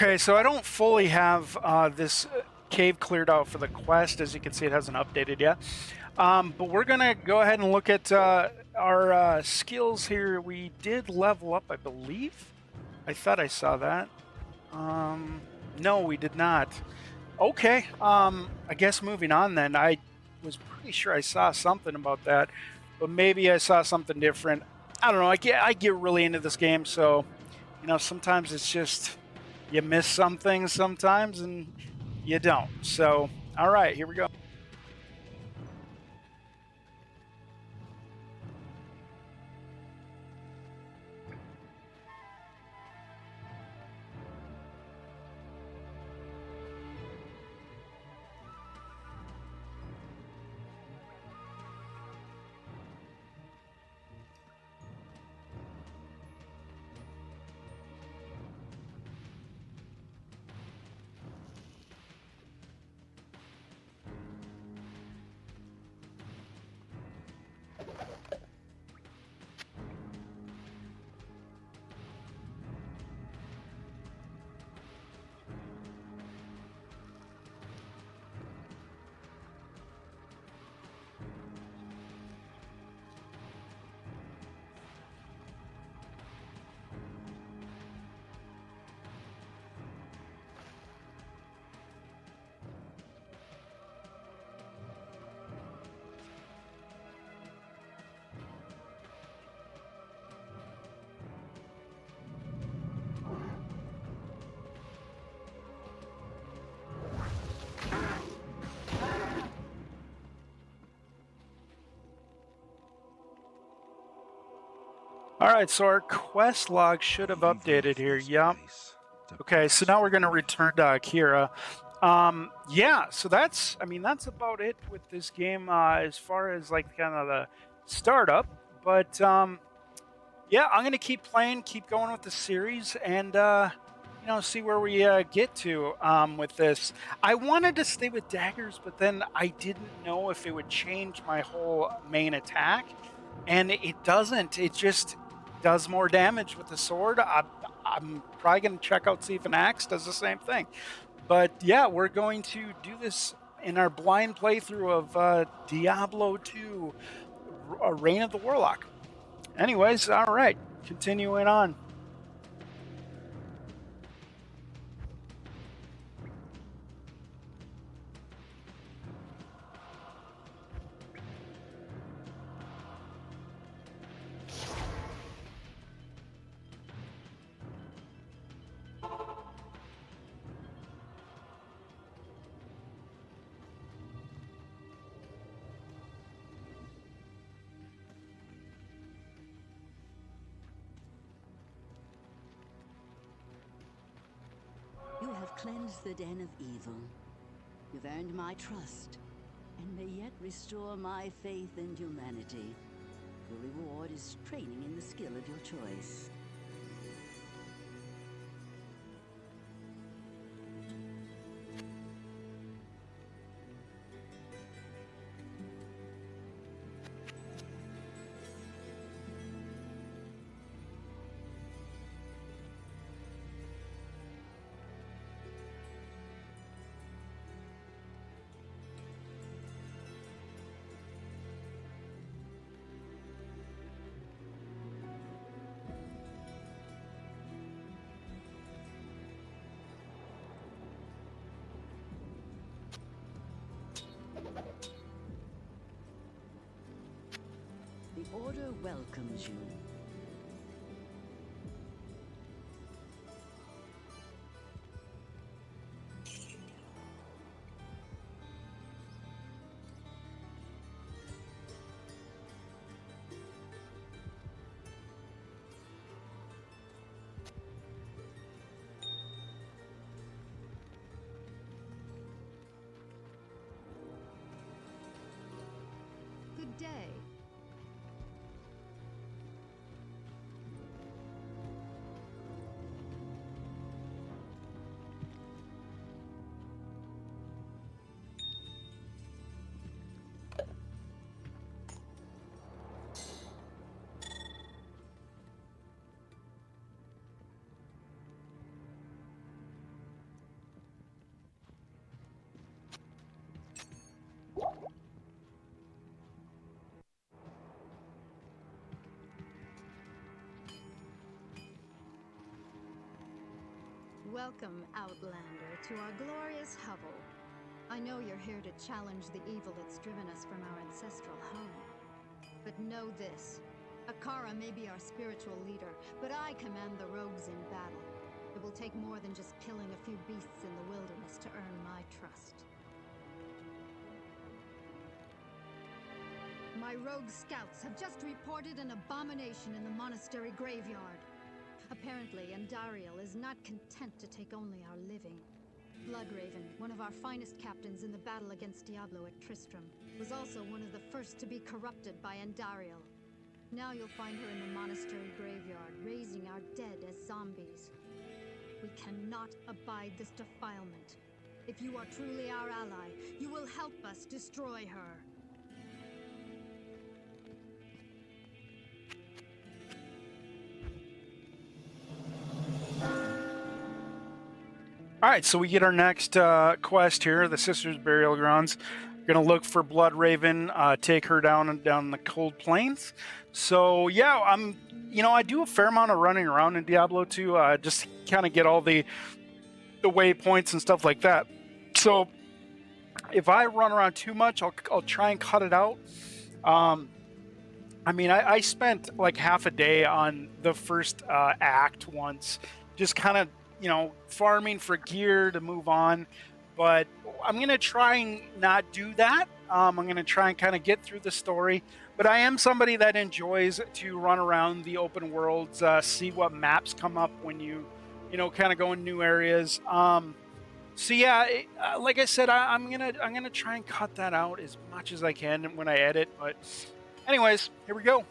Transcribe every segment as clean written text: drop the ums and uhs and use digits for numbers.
Okay, so I don't fully have this cave cleared out for the quest. As you can see, it hasn't updated yet. But we're going to go ahead and look at our skills here. We did level up, I believe. I thought I saw that. No, we did not. Okay, I guess moving on then. I was pretty sure I saw something about that, but maybe I saw something different. I don't know. I get really into this game, so sometimes it's just you miss some things sometimes and you don't. So, all right, here we go. All right, so our quest log should have updated here. Yep. Okay, so now we're going to return to Akira. Yeah, so that's about it with this game as far as like kind of the startup. But yeah, I'm going to keep playing, keep going with the series, and see where we get to with this. I wanted to stay with daggers, but then I didn't know if it would change my whole main attack, and it doesn't. It just does more damage with the sword. I'm probably going to check out see if an axe does the same thing. But yeah, we're going to do this in our blind playthrough of Diablo 2, Reign of the Warlock. Anyways, all right, continuing on. You have cleansed the den of evil. You've earned my trust, and may yet restore my faith in humanity. Your reward is training in the skill of your choice. The Order welcomes you. Good day. Welcome, Outlander, to our glorious hovel. I know you're here to challenge the evil that's driven us from our ancestral home. But know this. Akara may be our spiritual leader, but I command the rogues in battle. It will take more than just killing a few beasts in the wilderness to earn my trust. My rogue scouts have just reported an abomination in the monastery graveyard. Apparently, Andariel is not content to take only our living. Bloodraven, one of our finest captains in the battle against Diablo at Tristram, was also one of the first to be corrupted by Andariel. Now you'll find her in the monastery graveyard, raising our dead as zombies. We cannot abide this defilement. If you are truly our ally, you will help us destroy her. All right, so we get our next quest here, the Sisters' Burial Grounds. We're gonna look for Bloodraven, take her down the cold plains. So yeah, I do a fair amount of running around in Diablo 2, just kind of get all the waypoints and stuff like that. So if I run around too much, I'll try and cut it out. I spent like half a day on the first act once, just kind of farming for gear to move on. But I'm gonna try and not do that. I'm gonna try and kind of get through the story. But I am somebody that enjoys to run around the open worlds, see what maps come up when you kind of go in new areas. So yeah, like I said, I'm gonna try and cut that out as much as I can when I edit. But anyways, here we go.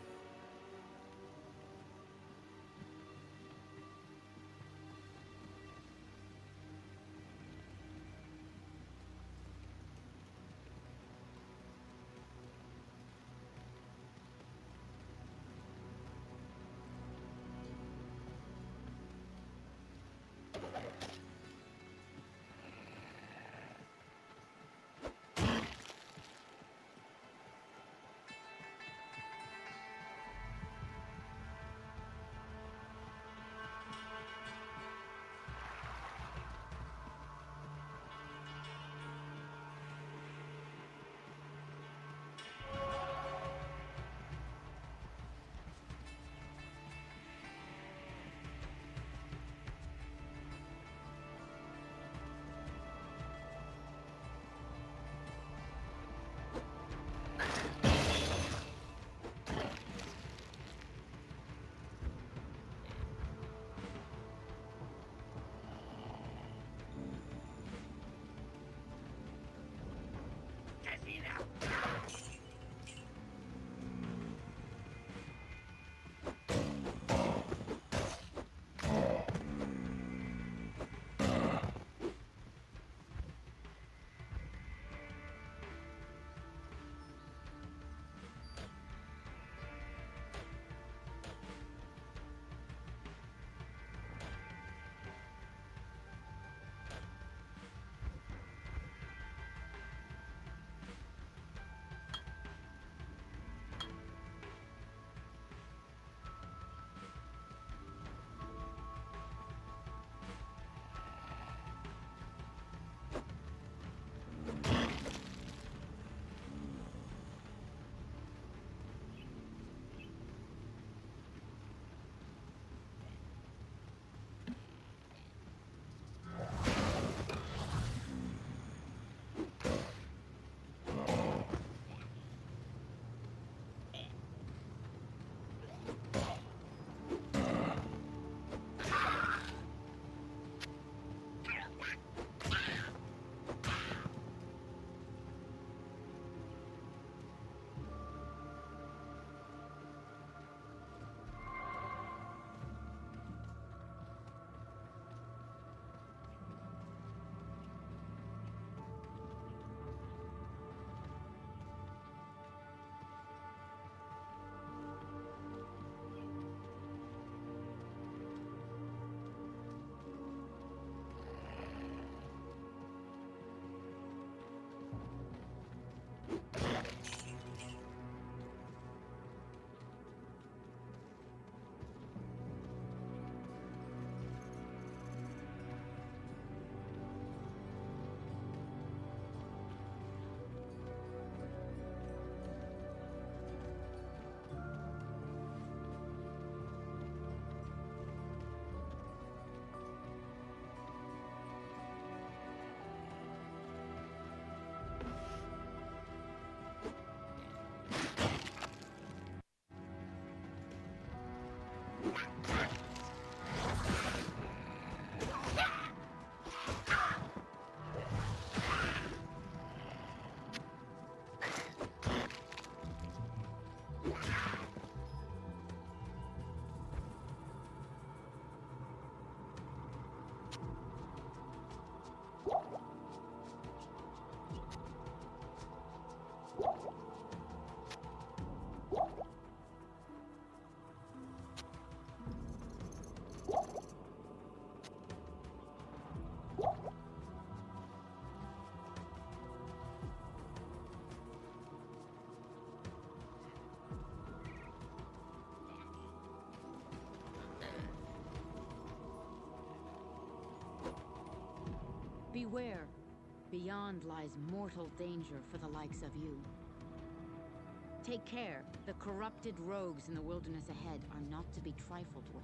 Beware. Beyond lies mortal danger for the likes of you. Take care. The corrupted rogues in the wilderness ahead are not to be trifled with.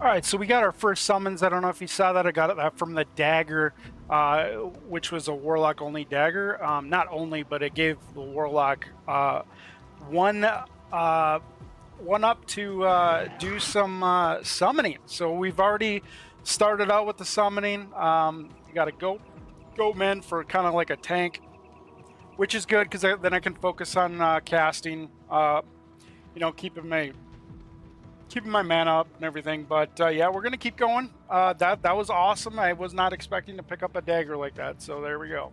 All right, so we got our first summons. I don't know if you saw that. I got that from the dagger, which was a warlock only dagger. Not only, but it gave the warlock one up to do some summoning. So we've already started out with the summoning. You got a Goatman for kind of like a tank, which is good because then I can focus on casting. Keeping my mana up and everything. But yeah, we're gonna keep going. That was awesome. I was not expecting to pick up a dagger like that. So there we go.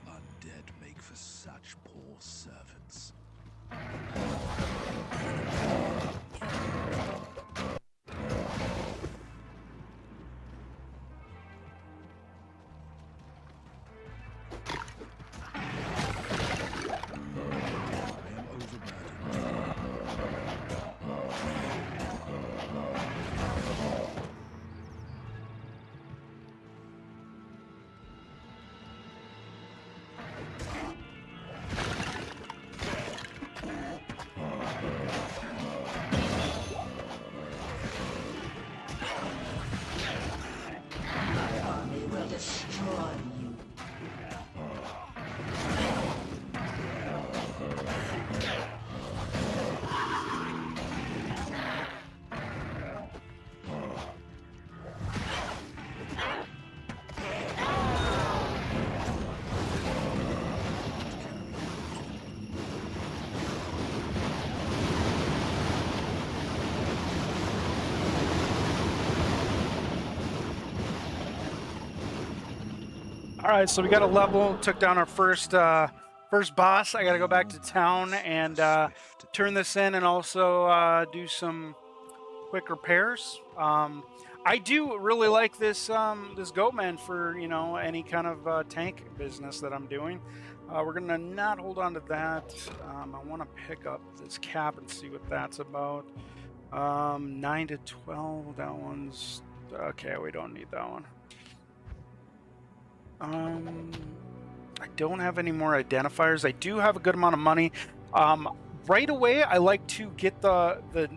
Undead make for such poor servants. All right, so we got a level, took down our first boss. I got to go back to town and turn this in and also do some quick repairs. I do really like this this Goatman for any kind of tank business that I'm doing. We're gonna not hold on to that. I want to pick up this cap and see what that's about. 9 to 12. That one's okay. We don't need that one. I don't have any more identifiers. I do have a good amount of money. Right away, I like to get the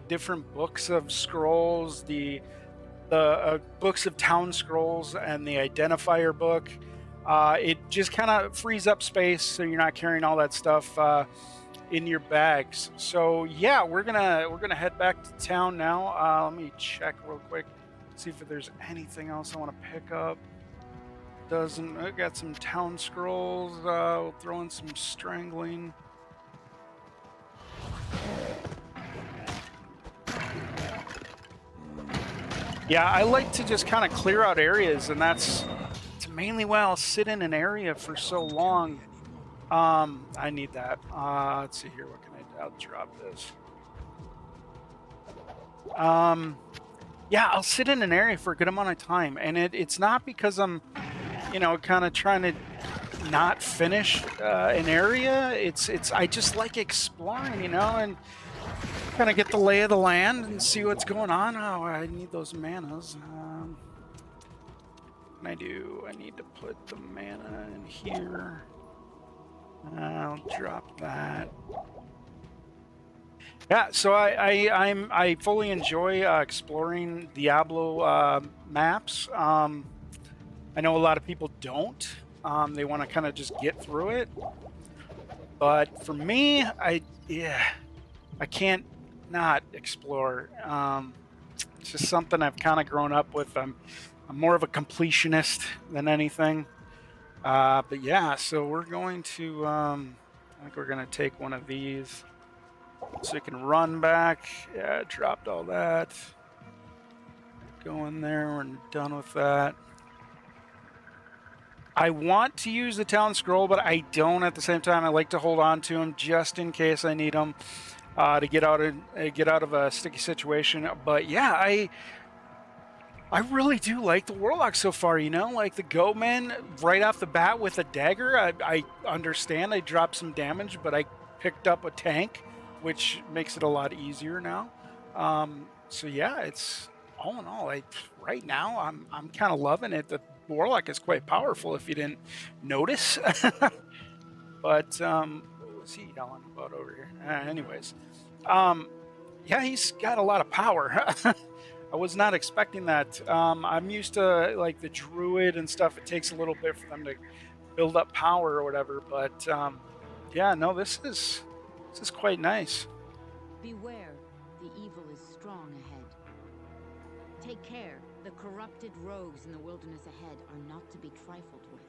different books of scrolls, the books of town scrolls, and the identifier book. It just kind of frees up space, so you're not carrying all that stuff in your bags. So yeah, we're gonna head back to town now. Let me check real quick, see if there's anything else I want to pick up. I got some town scrolls. We'll throw in some strangling. Yeah, I like to just kind of clear out areas, and it's mainly why I'll sit in an area for so long. I need that. Let's see here. What can I'll drop this. Yeah, I'll sit in an area for a good amount of time, and it's not because I'm, kind of trying to not finish an area. It's I just like exploring, and kind of get the lay of the land and see what's going on. Oh, I need those manas. What can I do? I need to put the mana in here. I'll drop that. Yeah, so I fully enjoy exploring Diablo maps. I know a lot of people don't. They want to kind of just get through it. But for me, I can't not explore. It's just something I've kind of grown up with. I'm more of a completionist than anything. But yeah, so we're going to. I think we're going to take one of these. So you can run back. Yeah, dropped all that. Go in there. We're done with that. I want to use the town scroll, but I don't at the same time. I like to hold on to them just in case I need them to get out of a sticky situation. But yeah, I really do like the Warlock so far. Like the Goatman right off the bat with a dagger. I understand I dropped some damage, but I picked up a tank, which makes it a lot easier now. So yeah, it's all in all. Right now I'm kind of loving it. The Warlock is quite powerful if you didn't notice. But what was he yelling about over here? Anyways, yeah, he's got a lot of power. I was not expecting that. I'm used to like the druid and stuff. It takes a little bit for them to build up power or whatever. But yeah, no, this is quite nice. Beware, the evil is strong ahead. Take care, the corrupted rogues in the wilderness ahead are not to be trifled with.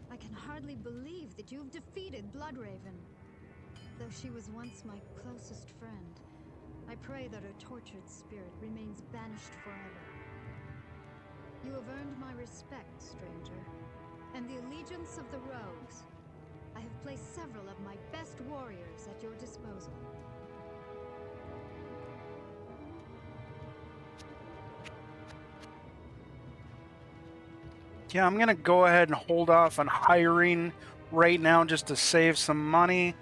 I can hardly believe that you've defeated Bloodraven. Though she was once my closest friend, I pray that her tortured spirit remains banished forever. You have earned my respect, stranger, and the allegiance of the rogues. I have placed several of my best warriors at your disposal. Yeah, I'm going to go ahead and hold off on hiring right now just to save some money.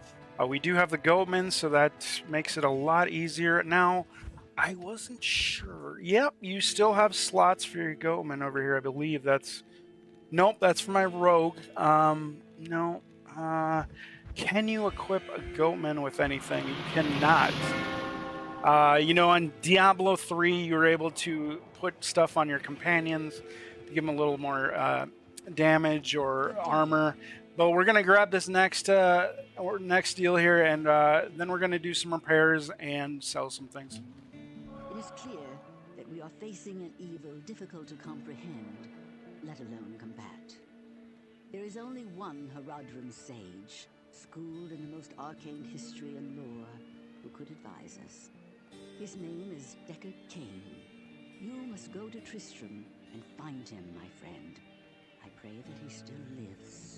We do have the Goatman, so that makes it a lot easier. Now, I wasn't sure. Yep, you still have slots for your Goatman over here. I believe that's... Nope, that's for my rogue. No. Can you equip a Goatman with anything? You cannot. On Diablo 3, you were able to put stuff on your companions to give them a little more damage or armor. But we're going to grab this next deal here, and then we're going to do some repairs and sell some things. It is clear that we are facing an evil difficult to comprehend, let alone combat. There is only one Haradrim sage, schooled in the most arcane history and lore, who could advise us. His name is Decker Kane. You must go to Tristram and find him, my friend. I pray that he still lives.